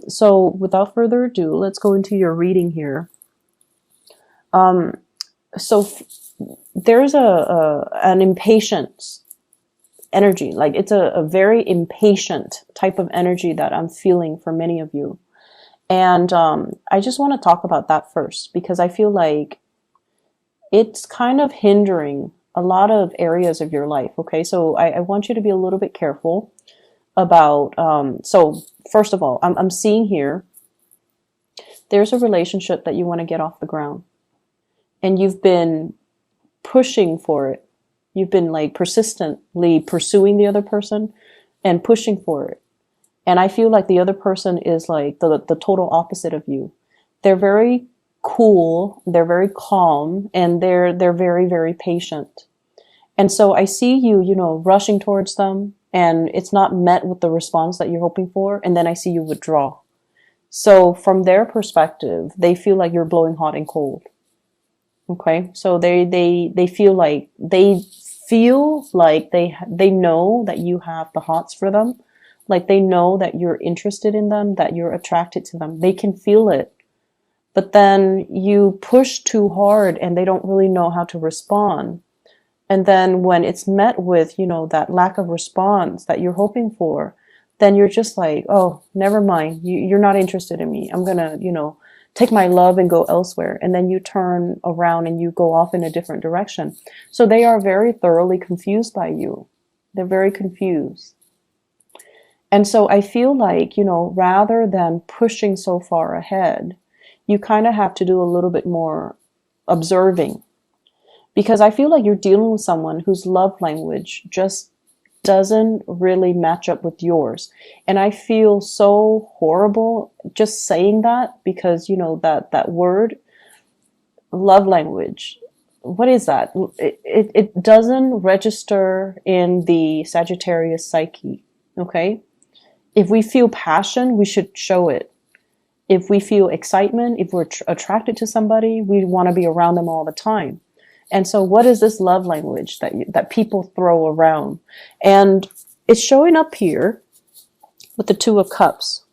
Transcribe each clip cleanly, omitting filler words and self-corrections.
So without further ado, let's go into your reading here. Um, so there's an impatience energy, like it's a very impatient type of energy that I'm feeling for many of you. And I just want to talk about that first because I feel like it's kind of hindering a lot of areas of your life. Okay, so I want you to be a little bit careful about. So first of all, I'm seeing here there's a relationship that you want to get off the ground, and you've been pushing for it. You've been like persistently pursuing the other person and pushing for it. And I feel like the other person is like the total opposite of you. They're very cool, they're very calm, and they're very, very patient. And so I see you, you know, rushing towards them, and it's not met with the response that you're hoping for, and then I see you withdraw. So from their perspective, they feel like you're blowing hot and cold. Okay? So they feel like they know that you have the hots for them. Like they know that you're interested in them, that you're attracted to them. They can feel it. But then you push too hard and they don't really know how to respond. And then when it's met with, you know, that lack of response that you're hoping for, then you're just like, oh, never mind. You're not interested in me. I'm going to, you know, take my love and go elsewhere. And then you turn around and you go off in a different direction. So they are very thoroughly confused by you. They're very confused. And so I feel like, you know, rather than pushing so far ahead, you kind of have to do a little bit more observing. Because I feel like you're dealing with someone whose love language just doesn't really match up with yours. And I feel so horrible just saying that because, you know, that word, love language, what is that? It doesn't register in the Sagittarius psyche, okay? If we feel passion, we should show it. If we feel excitement, if we're attracted to somebody, we want to be around them all the time. And so what is this love language that people throw around? And it's showing up here with the Two of Cups.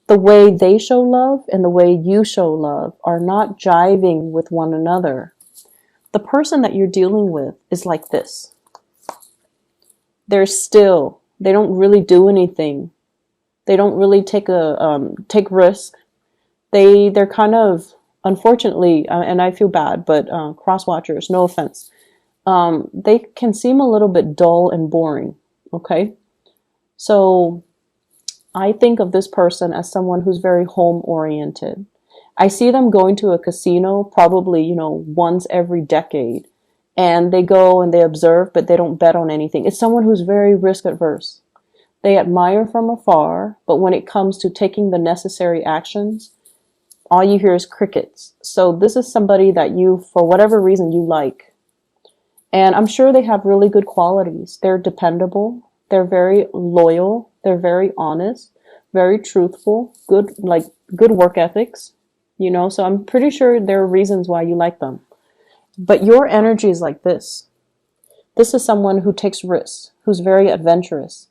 The way they show love and the way you show love are not jiving with one another. The person that you're dealing with is like this. They're still, they don't really do anything. They don't really take risk. They're kind of, unfortunately, and I feel bad, but cross watchers, no offense, they can seem a little bit dull and boring. Okay, so I think of this person as someone who's very home oriented. I see them going to a casino probably, you know, once every decade, and they go and they observe, but they don't bet on anything. It's someone who's very risk adverse. They admire from afar, but when it comes to taking the necessary actions, all you hear is crickets. So this is somebody that you, for whatever reason, you like. And I'm sure they have really good qualities. They're dependable. They're very loyal. They're very honest, very truthful, good work ethics, you know, so I'm pretty sure there are reasons why you like them. But your energy is like this. This is someone who takes risks, who's very adventurous,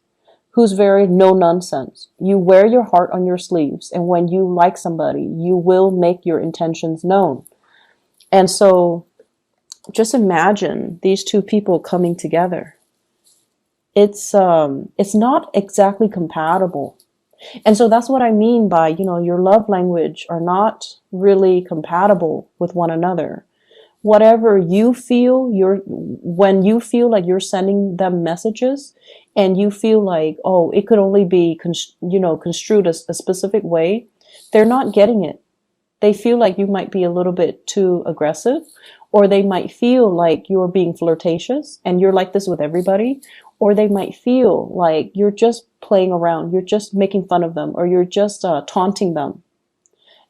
who's very no nonsense. You wear your heart on your sleeves, and when you like somebody, you will make your intentions known. And so just imagine these two people coming together. It's not exactly compatible. And so that's what I mean by, you know, your love language are not really compatible with one another. Whatever you feel, when you feel like you're sending them messages and you feel like, oh, it could only be, construed a specific way, they're not getting it. They feel like you might be a little bit too aggressive, or they might feel like you're being flirtatious and you're like this with everybody, or they might feel like you're just playing around, you're just making fun of them, or you're just taunting them.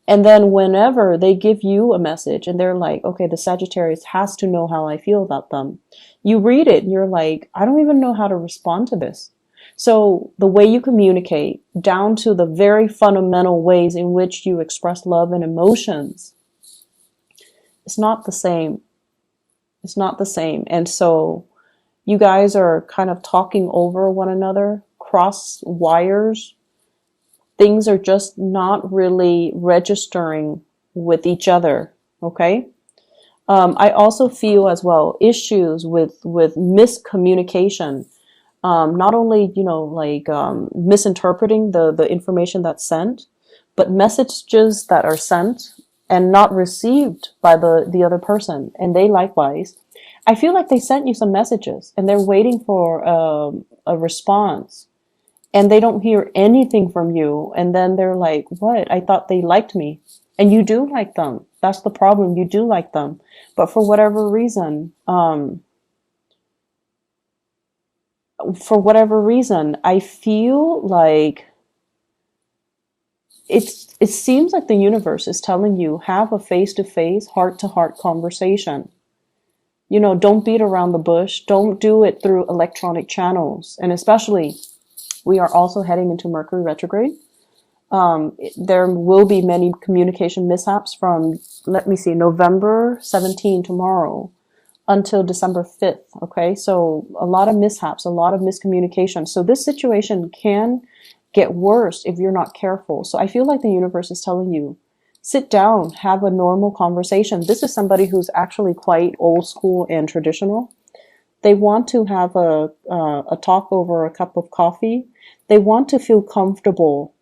And then whenever they give you a message and they're like, okay, the Sagittarius has to know how I feel about them, you read it and you're like, I don't even know how to respond to this. So the way you communicate, down to the very fundamental ways in which you express love and emotions, it's not the same. It's not the same. And so you guys are kind of talking over one another, cross wires. things are just not really registering with each other. Okay. I also feel as well issues with miscommunication. Not only, like misinterpreting the information that's sent, but messages that are sent and not received by the other person, and they likewise. I feel like they sent you some messages and they're waiting for a response, and they don't hear anything from you, and then they're like, what? I thought they liked me. And you do like them. That's the problem. You do like them. But for whatever reason, I feel like it seems like the universe is telling you, have a face-to-face, heart-to-heart conversation. Don't beat around the bush. Don't do it through electronic channels. And especially, we are also heading into Mercury retrograde. There will be many communication mishaps from, let me see, November 17, tomorrow, until December 5th. Okay. So a lot of mishaps, a lot of miscommunication. So this situation can get worse if you're not careful. So I feel like the universe is telling you, sit down, have a normal conversation. This is somebody who's actually quite old school and traditional. They want to have a talk over a cup of coffee. They want to feel comfortable.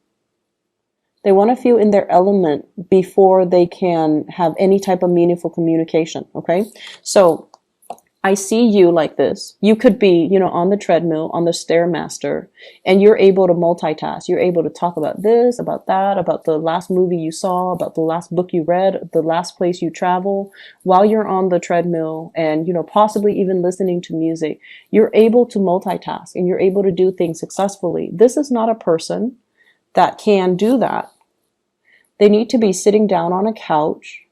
They want to feel in their element before they can have any type of meaningful communication. Okay. So I see you like this. You could be, on the treadmill, on the Stairmaster, and you're able to multitask. You're able to talk about this, about that, about the last movie you saw, about the last book you read, the last place you travel, while you're on the treadmill and, possibly even listening to music. You're able to multitask and you're able to do things successfully. This is not a person that can do that. They need to be sitting down on a couch,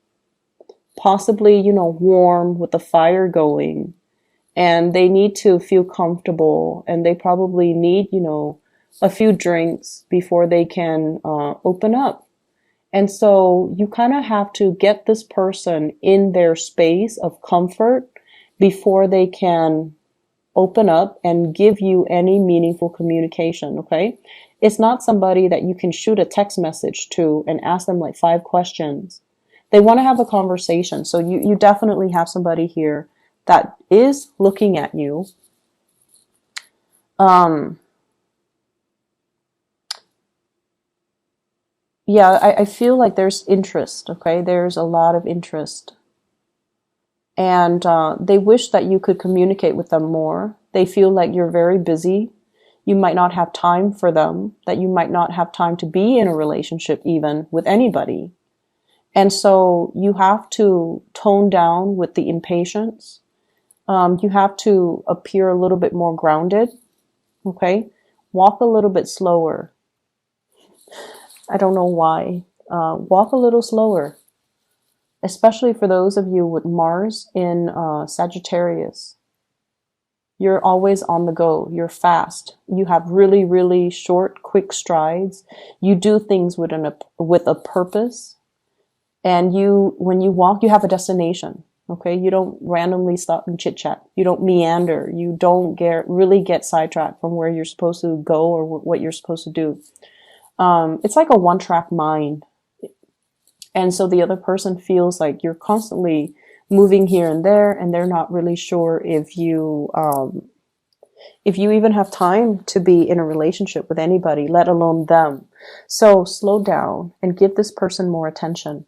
possibly, warm with the fire going, and they need to feel comfortable, and they probably need, a few drinks before they can open up. And so you kind of have to get this person in their space of comfort before they can open up and give you any meaningful communication. Okay. It's not somebody that you can shoot a text message to and ask them like 5 questions. They want to have a conversation. So you definitely have somebody here that is looking at you. Yeah, I feel like there's interest. Okay. There's a lot of interest. And they wish that you could communicate with them more. They feel like you're very busy. You might not have time for them, that you might not have time to be in a relationship even with anybody. And so you have to tone down with the impatience. You have to appear a little bit more grounded. Okay. Walk a little bit slower. I don't know why. Walk a little slower, especially for those of you with Mars in Sagittarius. You're always on the go. You're fast. You have really, really short, quick strides. You do things with a purpose. And when you walk, you have a destination. Okay. You don't randomly stop and chit chat. You don't meander. You don't really get sidetracked from where you're supposed to go or what you're supposed to do. It's like a one-track mind. And so the other person feels like you're constantly moving here and there, and they're not really sure if you even have time to be in a relationship with anybody, let alone them. So slow down and give this person more attention.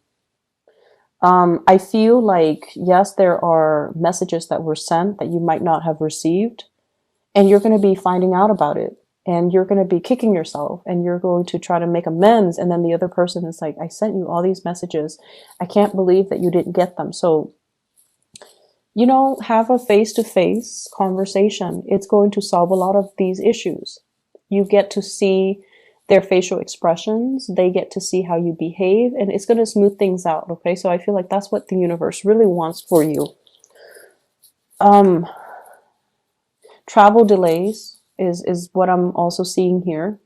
I feel like, yes, there are messages that were sent that you might not have received, and you're going to be finding out about it. And you're going to be kicking yourself, and you're going to try to make amends. And then the other person is like, I sent you all these messages. I can't believe that you didn't get them. So, have a face-to-face conversation. It's going to solve a lot of these issues. You get to see their facial expressions. They get to see how you behave, and it's going to smooth things out. Okay. So I feel like that's what the universe really wants for you. Travel delays is what I'm also seeing here.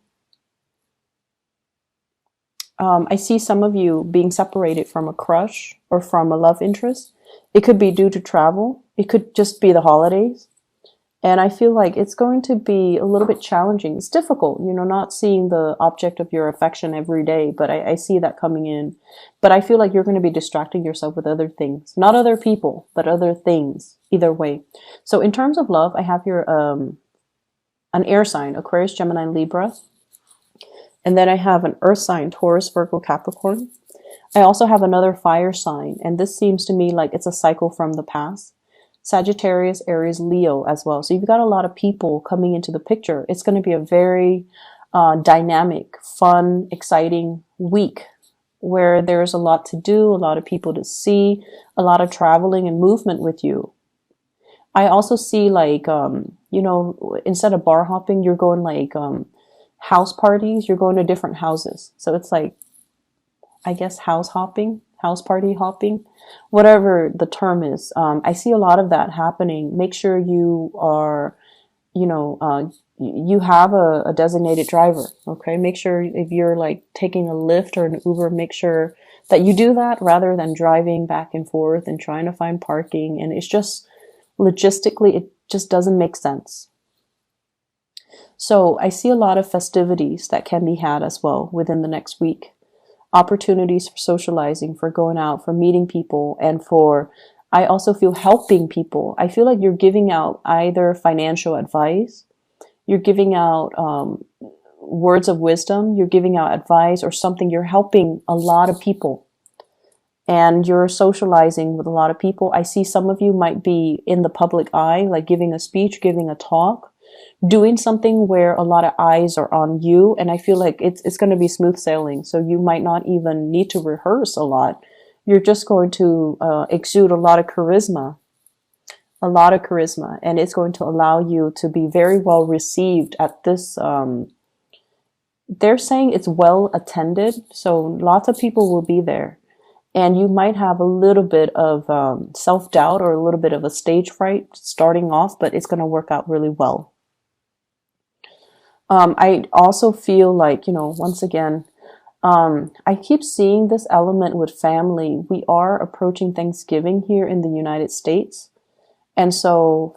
I see some of you being separated from a crush or from a love interest. It could be due to travel. It could just be the holidays. And I feel like it's going to be a little bit challenging. It's difficult, not seeing the object of your affection every day, but I see that coming in. But I feel like you're going to be distracting yourself with other things, not other people, but other things, either way. So in terms of love, I have here an air sign, Aquarius, Gemini, Libra. And then I have an earth sign, Taurus, Virgo, Capricorn. I also have another fire sign, and this seems to me like it's a cycle from the past. Sagittarius, Aries, Leo as well. So you've got a lot of people coming into the picture. It's going to be a very dynamic, fun, exciting week where there's a lot to do, a lot of people to see, a lot of traveling and movement with you. I also see like, instead of bar hopping, you're going like house parties, you're going to different houses. So it's like, I guess, house hopping, house party hopping, whatever the term is. I see a lot of that happening. Make sure you are, you have a designated driver. Okay. Make sure if you're like taking a Lyft or an Uber, make sure that you do that rather than driving back and forth and trying to find parking. And it's just logistically, it just doesn't make sense. So I see a lot of festivities that can be had as well within the next week. Opportunities for socializing, for going out, for meeting people, and I also feel helping people. I feel like you're giving out either financial advice, you're giving out words of wisdom, you're giving out advice or something. You're helping a lot of people and you're socializing with a lot of people. I see some of you might be in the public eye, like giving a speech, giving a talk, doing something where a lot of eyes are on you. And I feel like it's going to be smooth sailing. So you might not even need to rehearse a lot. You're just going to exude a lot of charisma, and it's going to allow you to be very well received at this. They're saying it's well attended. So lots of people will be there. And you might have a little bit of self-doubt or a little bit of a stage fright starting off, but it's going to work out really well. I also feel like, once again, I keep seeing this element with family. We are approaching Thanksgiving here in the United States. And so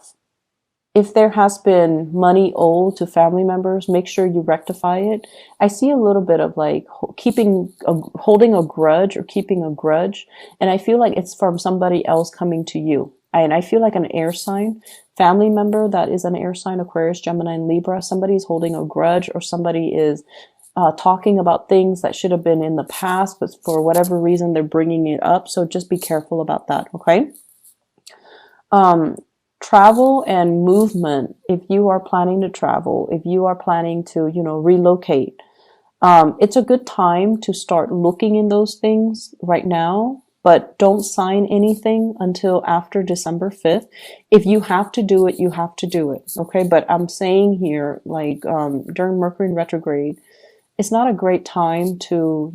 if there has been money owed to family members, make sure you rectify it. I see a little bit of like holding a grudge or keeping a grudge. And I feel like it's from somebody else coming to you. And I feel like an air sign, family member that is an air sign, Aquarius, Gemini, and Libra, somebody's holding a grudge or somebody is talking about things that should have been in the past, but for whatever reason, they're bringing it up. So just be careful about that, okay? Travel and movement. If you are planning to travel, if you are planning to, relocate, it's a good time to start looking in those things right now. But don't sign anything until after December 5th. If you have to do it, you have to do it. Okay. But I'm saying here, like, during Mercury in retrograde, it's not a great time to,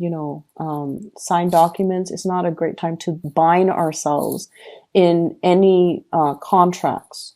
sign documents. It's not a great time to bind ourselves in any contracts.